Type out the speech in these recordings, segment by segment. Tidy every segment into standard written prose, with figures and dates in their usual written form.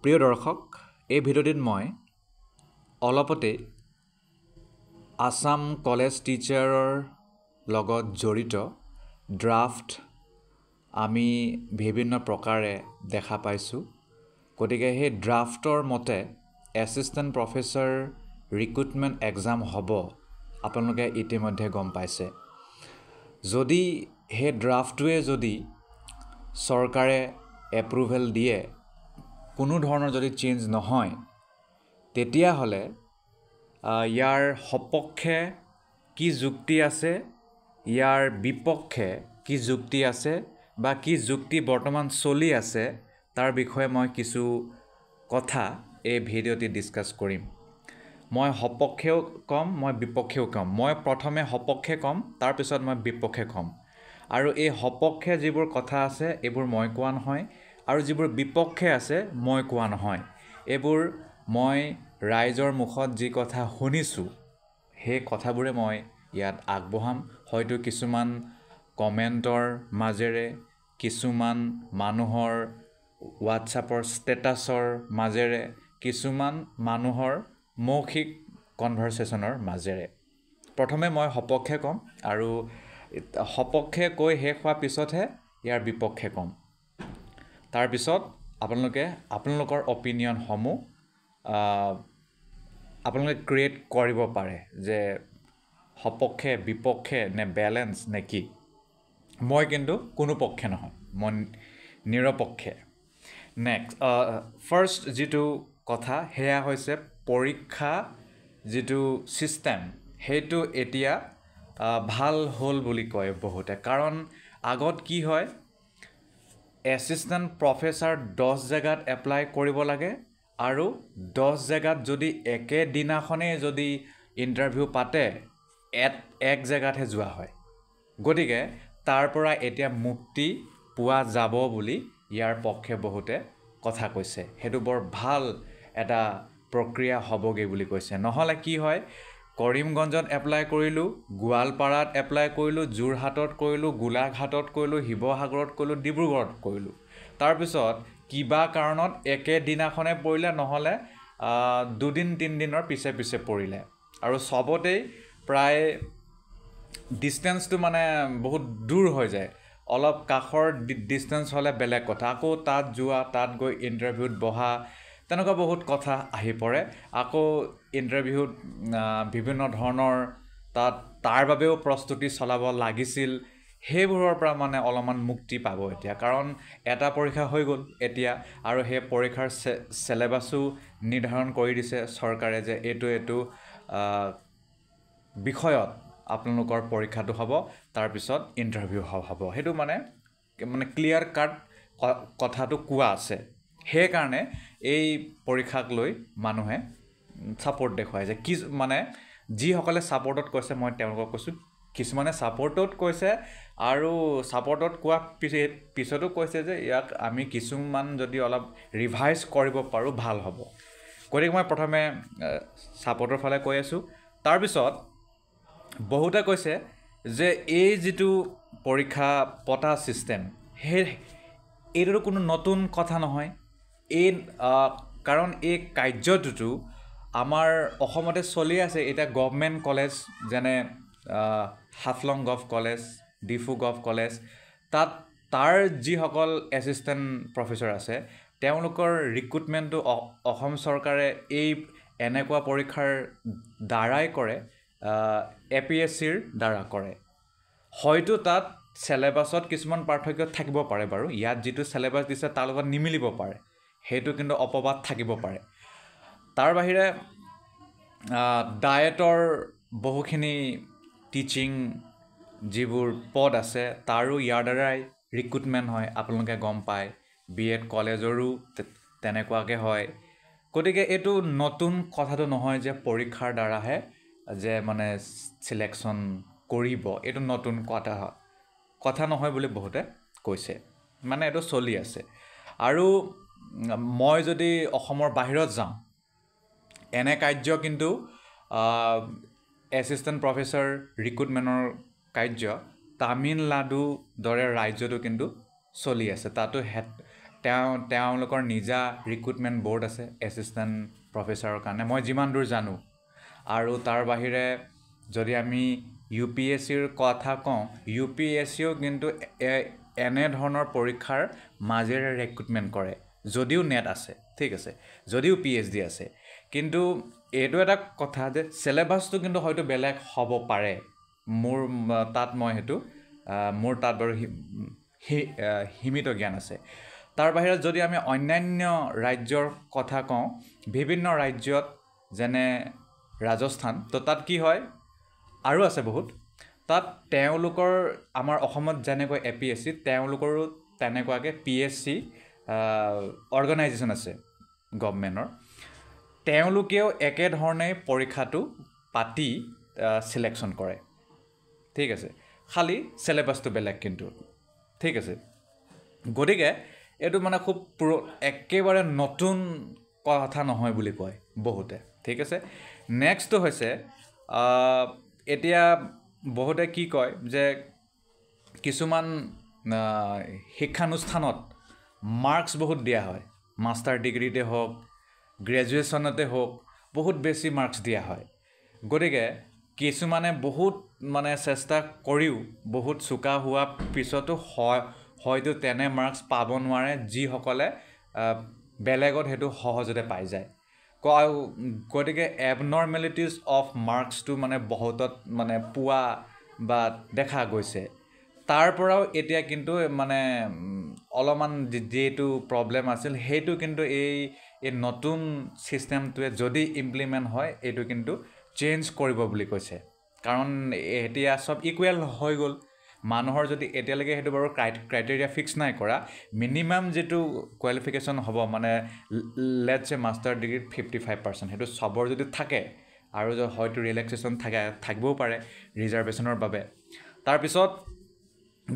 প্ৰিয় দৰ্শক, এই ভিডিঅ'টিত মই অলপতে আসাম কলেজ টিচাৰৰ লগত জড়িত ড্ৰাফট আমি বিভিন্ন প্ৰকাৰে দেখা পাইছোঁ। গতিকে সেই ড্ৰাফটৰ মতে এছিষ্টেণ্ট প্ৰফেচৰ ৰিক্ৰুটমেণ্ট এক্সাম হ'ব, আপোনালোকে ইতিমধ্যে গম পাইছে। যদি সেই ড্ৰাফটোৱে যদি চৰকাৰে এপ্ৰুভেল দিয়ে, কোনো ধৰণৰ যদি চেঞ্জ নহয়, তেতিয়াহ'লে ইয়াৰ সপক্ষে কি যুক্তি আছে, ইয়াৰ বিপক্ষে কি যুক্তি আছে বা কি যুক্তি বৰ্তমান চলি আছে, তাৰ বিষয়ে মই কিছু কথা এই ভিডিঅ'টি ডিছকাছ কৰিম। মই সপক্ষেও ক'ম, মই বিপক্ষেও ক'ম। মই প্ৰথমে সপক্ষে ক'ম, তাৰপিছত মই বিপক্ষে ক'ম। আৰু এই সপক্ষে যিবোৰ কথা আছে এইবোৰ মই কোৱা নহয়, আৰু যিবোৰ বিপক্ষে আছে মই কোৱা নহয়। এইবোৰ মই ৰাইজৰ মুখত যি কথা শুনিছোঁ, সেই কথাবোৰে মই ইয়াত আগবঢ়াম। হয়তো কিছুমান কমেণ্টৰ মাজেৰে, কিছুমান মানুহৰ হোৱাটছআপৰ ষ্টেটাছৰ মাজেৰে, কিছুমান মানুহৰ মৌখিক কনভাৰচেশ্যনৰ মাজেৰে। প্ৰথমে মই সপক্ষে ক'ম, আৰু সপক্ষে কৈ শেষ হোৱাৰ পিছতহে ইয়াৰ বিপক্ষে ক'ম। তাৰপিছত আপোনালোকৰ অপিনিয়নসমূহ আপোনালোকে ক্ৰিয়েট কৰিব পাৰে যে সপক্ষে, বিপক্ষে নে বেলেঞ্চ নে কি। মই কিন্তু কোনো পক্ষে নহয়, মই নিৰপক্ষে। নেক্সট, ফাৰ্ষ্ট যিটো কথা সেয়া হৈছে পৰীক্ষা যিটো ছিষ্টেম, সেইটো এতিয়া ভাল হ'ল বুলি কয় বহুতে। কাৰণ আগত কি হয়, এছিষ্টেণ্ট প্ৰফেচাৰ 10 জেগাত এপ্লাই কৰিব লাগে, আৰু 10 জেগাত যদি একেদিনাখনেই যদি ইণ্টাৰভিউ পাতে, এক জেগাতহে যোৱা হয়। গতিকে তাৰ পৰা এতিয়া মুক্তি পোৱা যাব বুলি ইয়াৰ পক্ষে বহুতে কথা কৈছে। সেইটো বৰ ভাল এটা প্ৰক্ৰিয়া হ'বগৈ বুলি কৈছে। নহ'লে কি হয়, কৰিমগঞ্জত এপ্লাই কৰিলোঁ, গোৱালপাৰাত এপ্লাই কৰিলোঁ, যোৰহাটত কৰিলোঁ, গোলাঘাটত কৰিলোঁ, শিৱসাগৰত কৰিলোঁ, ডিব্ৰুগড়ত কৰিলোঁ। তাৰপিছত কিবা কাৰণত একেদিনাখনে পৰিলে, নহ'লে 2-3 দিনৰ পিছে পিছে পৰিলে, আৰু চবতেই প্ৰায় ডিষ্টেঞ্চটো মানে বহুত দূৰ হৈ যায়। অলপ কাষৰ ডিষ্টেঞ্চ হ'লে বেলেগ কথা, আকৌ তাত যোৱা, তাত গৈ ইণ্টাৰভিউত বহা, তেনেকুৱা বহুত কথা আহি পৰে। আকৌ ইণ্টাৰভিউত বিভিন্ন ধৰণৰ তাৰ বাবেও প্ৰস্তুতি চলাব লাগিছিল। সেইবোৰৰ পৰা মানে অলপমান মুক্তি পাব এতিয়া, কাৰণ এটা পৰীক্ষা হৈ গ'ল এতিয়া, আৰু সেই পৰীক্ষাৰ চেলেবাছো নিৰ্ধাৰণ কৰি দিছে চৰকাৰে যে এইটো বিষয়ত আপোনালোকৰ পৰীক্ষাটো হ'ব, তাৰপিছত ইণ্টাৰভিউ হ'ব। সেইটো মানে ক্লিয়াৰ কাট কথাটো কোৱা আছে। সেইকাৰণে এই পৰীক্ষাক লৈ মানুহে ছাপোৰ্ট দেখুৱাইছে। মানে যিসকলে ছাপোৰ্টত কৈছে, মই তেওঁলোকক কৈছোঁ, কিছুমানে ছাপোৰ্টত কৈছে, আৰু ছাপোৰ্টত কোৱা পিছতো কৈছে যে ইয়াক আমি কিছুমান যদি অলপ ৰিভাইজ কৰিব পাৰোঁ ভাল হ'ব। গতিকে মই প্ৰথমে ছাপোৰ্টৰ ফালে কৈ আছোঁ। তাৰপিছত বহুতে কৈছে যে এই যিটো পৰীক্ষা পতা ছিষ্টেম, এইটোতো কোনো নতুন কথা নহয়। কাৰণ এই কাৰ্যটোতো আমাৰ অসমতে চলি আছে। এতিয়া গভমেণ্ট কলেজ, যেনে Haflong gov college, Diphu gov college, তাৰ যিসকল এছিষ্টেণ্ট প্ৰফেচৰ আছে, তেওঁলোকৰ ৰিক্ৰুটমেণ্টটো অসম চৰকাৰে এই এনেকুৱা পৰীক্ষাৰ দ্বাৰাই কৰে, APSCৰ দ্বাৰা কৰে। হয়তো তাত চেলেবাছত কিছুমান পাৰ্থক্য থাকিব পাৰে বাৰু, ইয়াত যিটো চেলেবাছ দিছে তাৰ লগত নিমিলিব পাৰে, সেইটো কিন্তু অপবাদ থাকিব পাৰে। তাৰ বাহিৰে ডায়েটৰ বহুখিনি টিচিং যিবোৰ পদ আছে, তাৰো ইয়াৰ দ্বাৰাই ৰিক্ৰুটমেণ্ট হয়, আপোনালোকে গম পায়। BEd কলেজৰো তেনেকুৱাকৈ হয়। গতিকে এইটো নতুন কথাটো নহয় যে পৰীক্ষাৰ দ্বাৰাহে যে মানে চিলেকশ্যন কৰিব, এইটো নতুন কথা নহয় বুলি বহুতে কৈছে। মানে এইটো চলি আছে। আৰু মই যদি অসমৰ বাহিৰত যাওঁ, এনে কাৰ্য কিন্তু এছিষ্টেণ্ট প্ৰফেচৰ ৰিক্ৰুটমেণ্টৰ কাৰ্য তামিলনাডু দৰে ৰাজ্যতো কিন্তু চলি আছে। তাতো তেওঁলোকৰ নিজা ৰিক্ৰুটমেণ্ট বৰ্ড আছে এছিষ্টেণ্ট প্ৰফেচাৰৰ কাৰণে মই যিমান দূৰ জানো আৰু তাৰ বাহিৰে যদি আমি UPSCৰ কথা কওঁ UPSCও কিন্তু এনে ধৰণৰ পৰীক্ষাৰ মাজেৰে ৰিক্ৰুটমেণ্ট কৰে যদিও নেট আছে ঠিক আছে যদিও PhD আছে কিন্তু এইটো এটা কথা যে সিলেবাসটো কিন্তু হয়তো বেলেগ হ'ব পাৰে মোৰ তাত বাৰু সীমিত জ্ঞান আছে তাৰ বাহিৰে যদি আমি অন্যান্য ৰাজ্যৰ কথা কওঁ বিভিন্ন ৰাজ্যত যেনে ৰাজস্থান তো তাত কি হয় আৰু আছে বহুত তাত তেওঁলোকৰ আমাৰ অসমত যেনেকৈ APSC তেওঁলোকৰো তেনেকুৱাকৈ PSC অৰ্গেনাইজেশ্যন আছে গভৰ্ণমেণ্টৰ তেওঁলোকেও একেধৰণে পৰীক্ষাটো পাতি সিলেকশ্যন কৰে ঠিক আছে খালি সিলেবাসটো বেলেগ কিন্তু ঠিক আছে গতিকে এইটো মানে খুব একেবাৰে নতুন কথা নহয় বুলি কয় বহুতে ঠিক আছে নেক্সটটো হৈছে এতিয়া বহুতে কি কয় যে কিছুমান শিক্ষানুষ্ঠানত মাৰ্কছ বহুত দিয়া হয় মাষ্টাৰ ডিগ্ৰীতে হওক গ্ৰেজুৱেশ্যনতে হওক বহুত বেছি মাৰ্কছ দিয়া হয় গতিকে কিছুমানে বহুত মানে চেষ্টা কৰিও বহুত চোকা হোৱা পিছতো হয়তো তেনে মাৰ্কছ পাব নোৱাৰে যিসকলে বেলেগত সেইটো সহজতে পাই যায় গতিকে এবনৰ্মেলিটিজ অফ মাৰ্কছটো মানে বহুতত মানে পোৱা বা দেখা গৈছে তাৰ পৰাও এতিয়া কিন্তু মানে অলপমান যেটো প্ৰবলেম আছিল সেইটো কিন্তু এই নতুন সিস্টেমটোৱে যদি ইমপ্লিমেন্ট হয় এইটো কিন্তু চেঞ্জ কৰিব বুলি কৈছে কাৰণ এতিয়া সব ইকুৱেল হৈ গ'ল মানুহৰ যদি এতিয়ালৈকে সেইটো বাৰু ক্ৰাইটেৰিয়া ফিক্স নাই কৰা মিনিমাম যেটো কোৱালিফিকেশ্যন হ'ব মানে লেটছ এ মাষ্টাৰ ডিগ্ৰী 55% সেইটো সবৰ যদি থাকে আৰু হয়তো ৰিলেক্সেশ্যন থাকিবও পাৰে ৰিজাৰ্ভেশ্যনৰ বাবে তাৰপিছত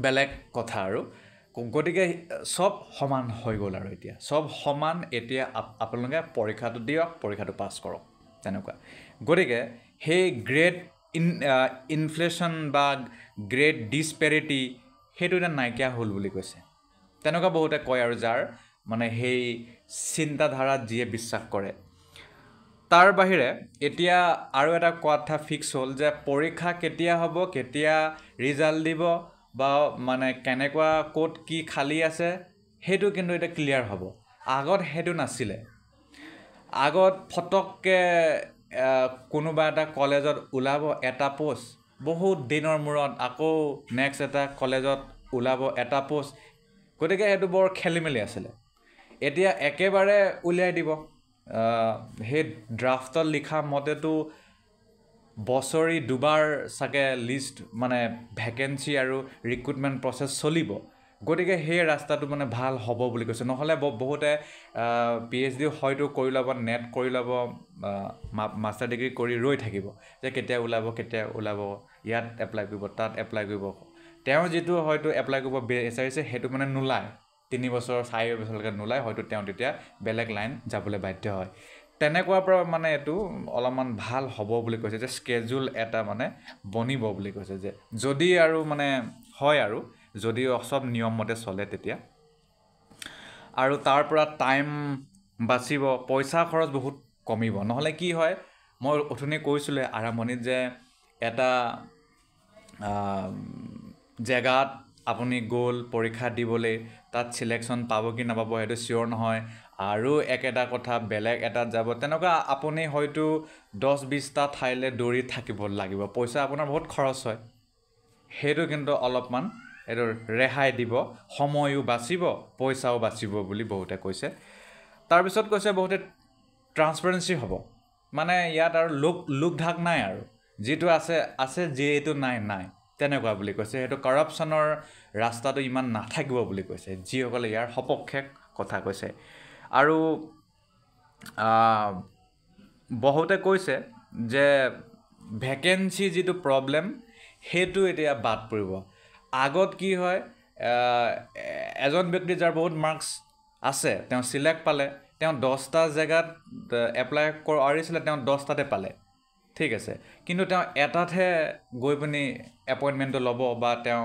বেলেগ কথা আৰু গতিকে সব সমান হৈ গ'ল আৰু এতিয়া সব সমান এতিয়া আপোনালোকে পৰীক্ষাটো দিয়ক পৰীক্ষাটো পাছ কৰক তেনেকুৱা গতিকে সেই গ্ৰেড ইনফ্লেশ্যন বা গ্ৰেড ডিছপেৰিটি সেইটো এটা নাইকিয়া হ'ল বুলি কৈছে তেনেকুৱা বহুতে কয় আৰু যাৰ মানে সেই চিন্তাধাৰাত যিয়ে বিশ্বাস কৰে তাৰ বাহিৰে এতিয়া আৰু এটা কথা ফিক্স হ'ল যে পৰীক্ষা কেতিয়া হ'ব কেতিয়া ৰিজাল্ট দিব বা মানে কেনেকুৱা কোড কি খালি আছে সেইটো কিন্তু এটা ক্লিয়াৰ হ'ব আগত সেইটো নাছিলে আগত ফটককে কোনোবা এটা কলেজত ওলাব এটা পোষ্ট বহুত দিনৰ মূৰত আকৌ নেক্সট এটা কলেজত ওলাব এটা পোষ্ট গতিকে সেইটো বৰ খেলিমেলি আছিলে এতিয়া একেবাৰে উলিয়াই দিব সেই ড্ৰাফটত লিখা মতেতো বছৰি দুবাৰ সাকে লিষ্ট মানে ভ্যাকেন্সি আৰু ৰিক্ৰুটমেন্ট প্ৰসেস চলিব গতিকে সেই ৰাস্তাটো মানে ভাল হ'ব বুলি কৈছে নহলে বহুতে PhD হয়তো কৰি ল'ব নেট কৰি ল'ব মাষ্টাৰ ডিগ্ৰী কৰি ৰৈ থাকিব যে কেতিয়া ওলাব ইয়াত এপ্লাই কৰিব তাত এপ্লাই কৰিব তেওঁ যেটো হয়তো এপ্লাই কৰিব বিচাৰিছে হেতু মানে নোলায় 3 বছৰ 4 বছৰলৈকে নোলায় হয়তো তেওঁ তেতিয়া বেলেগ লাইন যাবলৈ বাধ্য হয় তেনেকুৱাৰ পৰা মানে এটো অলপমান ভাল হ'ব বুলি কৈছে যে স্কেজুল এটা মানে বনিব বুলি কৈছে যে যদি আৰু মানে হয় আৰু যদি সব নিয়ম মতে চলে তেতিয়া আৰু তাৰ পৰা টাইম বাচিব পইচা খৰচ বহুত কমিব নহলে কি হয় মই উঠনি কৈছিলে আৰম্ভণিত যে এটা জেগাত আপুনি গোল পৰীক্ষা দিবলৈ তাত সিলেকশন পাব কি নাপাব হেতু সিওৰ নহয় আৰু একেটা কথা বেলেগ এটা যাব তেনেকুৱা আপুনি হয়তো 10-20টা ঠাইলে দৌৰি থাকিব লাগিব পইচা আপোনাৰ বহুত খৰচ হয় হেতু কিন্তু অলপমান এটো ৰেহাই দিব সময়ও বাচিব পইচাও বাচিব বুলি বহুতে কৈছে তাৰ পিছত কৈছে বহুতে ট্ৰান্সপাৰেন্সি হ'ব মানে ইয়াত আৰু লোক ঢাক নাই আৰু যেটো আছে যেটো নাই তেনেকুৱা বুলি কৈছে হেতু কৰাপচনৰ ৰাস্তাটো ইমান নাথাকিব বুলি কৈছে যিসকলে ইয়াৰ সপক্ষে কথা কৈছে আৰু বহুতে কৈছে যে ভ্যাকেন্সি যেটো প্ৰবলেম হেতু এতিয়া বাদ পৰিব আগত কি হয় এজন ব্যক্তি যাৰ বহুত মাৰ্কস আছে তেওঁ সিলেক্ট পালে তেওঁ 10টা জায়গাত এপ্লাই কৰিছিল তেওঁ 10টাতে পালে ঠিক আছে কিন্তু তেওঁ এটাতহে গৈ পিনি এপইন্টমেন্টটো ল'ব বা তেওঁ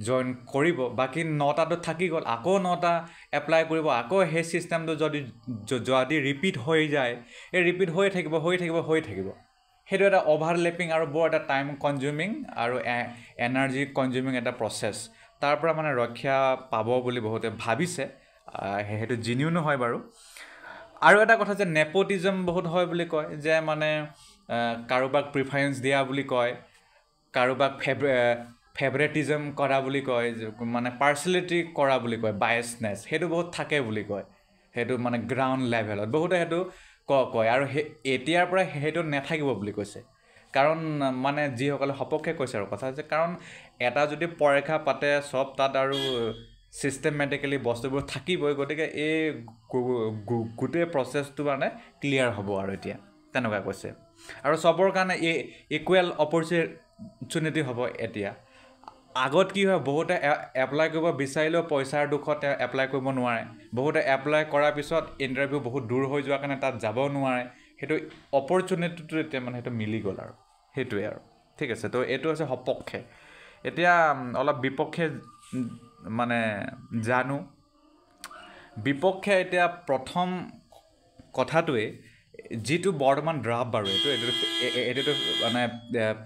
জইন কৰিব, বাকী 9টাটো থাকি গ'ল, আকৌ 9টা এপ্লাই কৰিব, আকৌ সেই ছিষ্টেমটো যদি ৰিপিট হৈ যায়, এই ৰিপিট হৈ থাকিব। সেইটো এটা অভাৰলেপিং আৰু বৰ এটা টাইম কনজিউমিং আৰু এনাৰ্জি কনজিউমিং এটা প্ৰচেছ। তাৰ পৰা মানে ৰক্ষা পাব বুলি বহুতে ভাবিছে, সেইটো জিনিউনো হয় বাৰু। আৰু এটা কথা যে নেপোটিজম বহুত হয় বুলি কয়, যে মানে কাৰোবাক প্ৰিফাৰেঞ্চ দিয়া বুলি কয়, কাৰোবাক ফেভৰেটিজম কৰা বুলি কয়, মানে পাৰ্চনেলিটি কৰা বুলি কয়, বায়াছনেছ, সেইটো বহুত থাকে বুলি কয়, সেইটো মানে গ্ৰাউণ্ড লেভেলত বহুতে সেইটো কয়। আৰু এতিয়াৰ পৰা সেইটো নাথাকিব বুলি কৈছে, কাৰণ মানে যিসকলে সপক্ষে কৈছে আৰু কথা যে কাৰণ এটা যদি পৰীক্ষা পাতে চব তাত আৰু ছিষ্টেমেটিকেলি বস্তুবোৰ থাকিবই, গতিকে এই গোটেই প্ৰচেছটো মানে ক্লিয়াৰ হ'ব আৰু এতিয়া তেনেকুৱা কৈছে। আৰু চবৰ কাৰণে ইকুৱেল অপৰচুনিটি হ'ব এতিয়া। আগত কি হয়, বহুতে এপ্লাই কৰিব বিচাৰিলেও পইচাৰ দুখত এপ্লাই কৰিব নোৱাৰে, বহুতে এপ্লাই কৰাৰ পিছত ইণ্টাৰভিউ বহুত দূৰ হৈ যোৱাৰ কাৰণে তাত যাব নোৱাৰে, সেইটো অপৰচুনিটিটো এতিয়া মানে সেইটো মিলি গ'ল আৰু সেইটোৱে আৰু ঠিক আছে। তো এইটো হৈছে সপক্ষে। এতিয়া অলপ বিপক্ষে মানে জানো। বিপক্ষে এতিয়া প্ৰথম কথাটোৱে, যিটো বৰ্তমান ড্ৰাফ্ট বাৰু এইটোতো মানে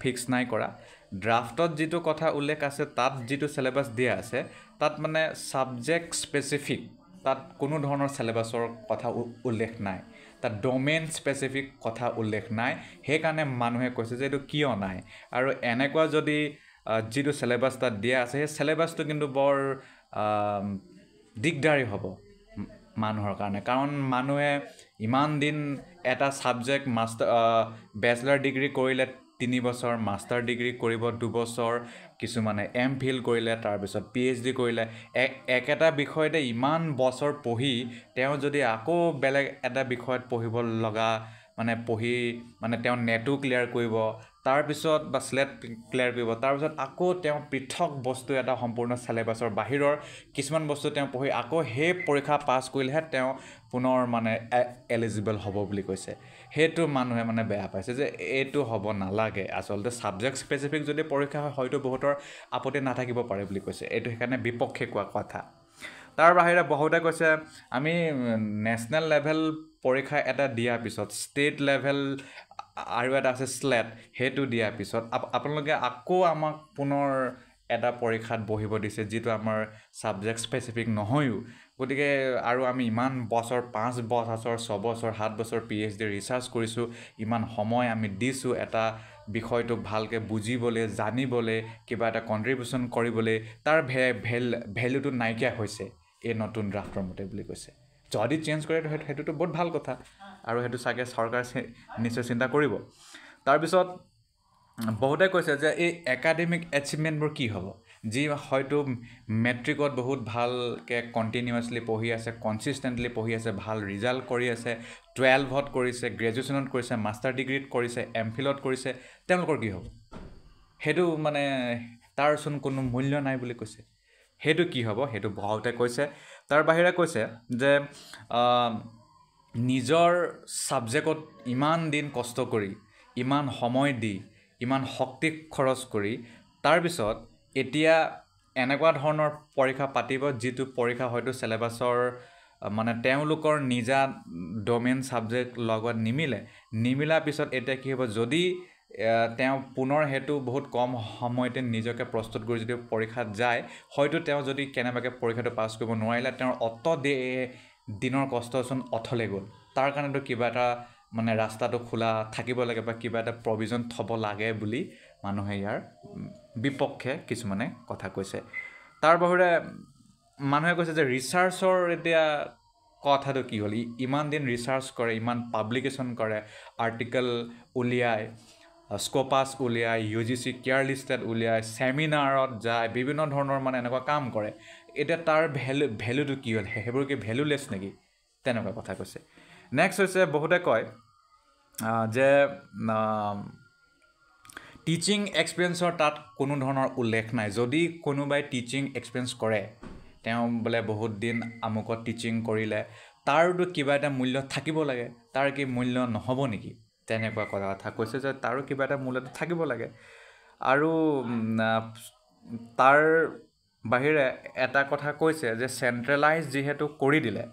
ফিক্স নাই কৰা, ড্ৰাফ্টত যিটো কথা উল্লেখ আছে, তাত যিটো চিলেবাছ দিয়া আছে, তাত মানে ছাবজেক্ট স্পেচিফিক তাত কোনো ধৰণৰ চিলেবাছৰ কথা উল্লেখ নাই, তাত ডমেইন স্পেচিফিক কথা উল্লেখ নাই। সেইকাৰণে মানুহে কৈছে যে এইটো কিয় নাই, আৰু এনেকুৱা যদি যিটো চিলেবাছ তাত দিয়া আছে, সেই চিলেবাছটো কিন্তু বৰ দিগদাৰী হ'ব মানুহৰ কাৰণে, কাৰণ মানুহে ইমান দিন এটা ছাবজেক্ট বেচলাৰ ডিগ্ৰী কৰিলে 3 বছৰ, মাষ্টাৰ ডিগ্ৰী কৰিব 2 বছৰ, কিছুমানে MPhil কৰিলে, তাৰপিছত PhD কৰিলে, একেটা বিষয়তে ইমান বছৰ পঢ়ি তেওঁ যদি আকৌ বেলেগ এটা বিষয়ত পঢ়িব লগা পঢ়ি তেওঁ নেটো ক্লিয়াৰ কৰিব, তাৰপিছত বা স্লেট ক্লিয়াৰ কৰিব, তাৰপিছত আকৌ তেওঁ পৃথক বস্তু এটা সম্পূৰ্ণ চিলেবাছৰ বাহিৰৰ কিছুমান বস্তু তেওঁ পঢ়ি আকৌ সেই পৰীক্ষা পাছ কৰিলেহে তেওঁ পুনৰ এলিজিবল হ'ব বুলি কৈছে। সেইটো মানুহে বেয়া পাইছে, যে এইটো হ'ব নালাগে। আচলতে ছাবজেক্ট স্পেচিফিক যদি পৰীক্ষা হয়, হয়তো বহুতৰ আপত্তি নাথাকিব পাৰে বুলি কৈছে। এইটো সেইকাৰণে বিপক্ষে কোৱা কথা। তাৰ বাহিৰে বহুতে কৈছে আমি নেশ্যনেল লেভেল পৰীক্ষা এটা দিয়াৰ পিছত ষ্টেট লেভেল আৰু এটা আছে স্লেট, সেইটো দিয়াৰ পিছত আপোনালোকে আকৌ আমাক পুনৰ এটা পৰীক্ষাত বহিব দিছে, যিটো আমাৰ ছাবজেক্ট স্পেচিফিক নহয়ো। গতিকে আৰু আমি ইমান বছৰ 5 বছৰ 6 বছৰ 7 বছৰ PhD ৰিচাৰ্চ কৰিছোঁ, ইমান সময় আমি দিছোঁ এটা বিষয়টোক ভালকৈ বুজিবলৈ, জানিবলৈ, কিবা এটা কণ্ট্ৰিবিউশ্যন কৰিবলৈ, তাৰ ভেলুটো নাইকিয়া হৈছে এই নতুন ড্ৰাফ্টৰ মতে বুলি কৈছে। যদি চেঞ্জ কৰে সেইটোতো বহুত ভাল কথা, আৰু সেইটো চাগে চৰকাৰে নিশ্চয় চিন্তা কৰিব। তাৰপিছত বহুতে কৈছে যে এই একাডেমিক এচিভমেণ্টবোৰ কি হ'ব, যি হয়তো মেট্ৰিকত বহুত ভালকৈ কণ্টিনিউৱাছলি পঢ়ি আছে, কনচিষ্টেণ্টলি পঢ়ি আছে, ভাল ৰিজাল্ট কৰি আছে, 12ত কৰিছে, গ্ৰেজুৱেশ্যনত কৰিছে, মাষ্টাৰ ডিগ্ৰীত কৰিছে, MPhilত কৰিছে, তেওঁলোকৰ কি হ'ব? সেইটো তাৰচোন কোনো মূল্য নাই বুলি কৈছে। সেইটো কি হ'ব, সেইটো বহুতে কৈছে। তাৰ বাহিৰে কৈছে যে নিজৰ ছাবজেক্টত ইমান দিন কষ্ট কৰি, ইমান সময় দি, ইমান শক্তি খৰচ কৰি, তাৰপিছত এতিয়া এনেকুৱা ধৰণৰ পৰীক্ষা পাতিব, যিটো পৰীক্ষা হয়তো চিলেবাছৰ তেওঁলোকৰ নিজা ডমেইন ছাবজেক্ট লগত নিমিলাৰ পিছত এতিয়া কি হ'ব, যদি তেওঁ পুনৰ সেইটো বহুত কম সময়তে নিজকে প্ৰস্তুত কৰি যদি পৰীক্ষাত যায়, হয়তো তেওঁ যদি কেনেবাকৈ পৰীক্ষাটো পাছ কৰিব নোৱাৰিলে, তেওঁৰ দিনৰ কষ্টচোন অথলে গ'ল। তাৰ কাৰণেতো কিবা এটা ৰাস্তাটো খোলা থাকিব লাগে, বা কিবা এটা প্ৰভিজন থ'ব লাগে বুলি মানুহে ইয়াৰ বিপক্ষে কিছুমানে কথা কৈছে। তাৰ বাহিৰে মানুহে কৈছে যে ৰিচাৰ্চৰ এতিয়া কথাটো কি হ'ল, ইমান দিন ৰিচাৰ্চ কৰে, ইমান পাব্লিকেশ্যন কৰে, আৰ্টিকেল উলিয়ায়, স্ক'পাছ উলিয়ায়, UGC কেয়াৰ লিষ্টেড উলিয়ায়, ছেমিনাৰত যায়, বিভিন্ন ধৰণৰ এনেকুৱা কাম কৰে, এতিয়া তাৰ ভেলুটো কি হ'ল, সেইবোৰ কি ভেলুলেছ নেকি, তেনেকুৱা কথা কৈছে। নেক্সট হৈছে বহুতে কয় যে টিচিং এক্সপিৰিয়েঞ্চৰ তাত কোনো ধৰণৰ উল্লেখ নাই। যদি কোনোবাই টিচিং এক্সপিৰিয়েঞ্চ কৰে, তেওঁ বোলে বহুত দিন আমুকত টিচিং কৰিলে, তাৰোতো কিবা এটা মূল্য থাকিব লাগে, তাৰ কি মূল্য নহ'ব নেকি, তেনেকুৱা কথা কৈছে যে তাৰো কিবা এটা মূল্যটো থাকিব লাগে। আৰু তাৰ বাহিৰে এটা কথা কৈছে যে চেণ্ট্ৰেলাইজ যিহেতু কৰি দিলে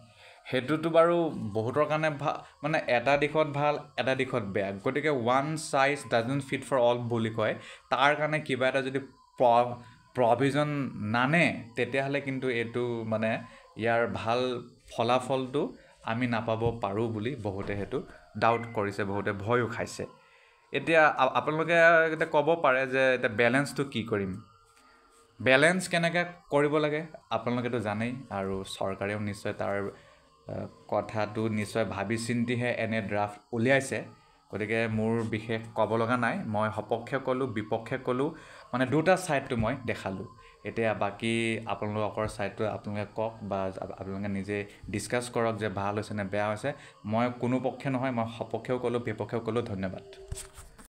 সেইটোতো বাৰু বহুতৰ কাৰণে ভাল মানে এটা দিশত ভাল এটা দিশত বেয়া গতিকে one size doesn't fit for all বুলি কয় তাৰ কাৰণে কিবা এটা যদি প্ৰভিজন নানে তেতিয়াহ'লে কিন্তু এইটো মানে ইয়াৰ ভাল ফলাফলটো আমি নাপাব পাৰোঁ বুলি বহুতে সেইটো ডাউট কৰিছে বহুতে ভয়ো খাইছে এতিয়া আপোনালোকে এতিয়া ক'ব পাৰে যে এতিয়া বেলেঞ্চটো কি কৰিম বেলেঞ্চ কেনেকৈ কৰিব লাগে আপোনালোকেতো জানেই আৰু চৰকাৰেও নিশ্চয় তাৰ কথাটো নিশ্চয় ভাবি চিন্তিহে এনে ড্ৰাফ্ট উলিয়াইছে গতিকে মোৰ বিশেষ ক'ব লগা নাই মই সপক্ষে ক'লোঁ বিপক্ষে ক'লোঁ মানে দুটা ছাইডটো মই দেখালোঁ এতিয়া বাকী আপোনালোকৰ ছাইডটো আপোনালোকে কওক বা আপোনালোকে নিজে ডিছকাছ কৰক যে ভাল হৈছে নে বেয়া হৈছে মই কোনো পক্ষে নহয় মই সপক্ষেও ক'লোঁ বিপক্ষেও ক'লোঁ ধন্যবাদ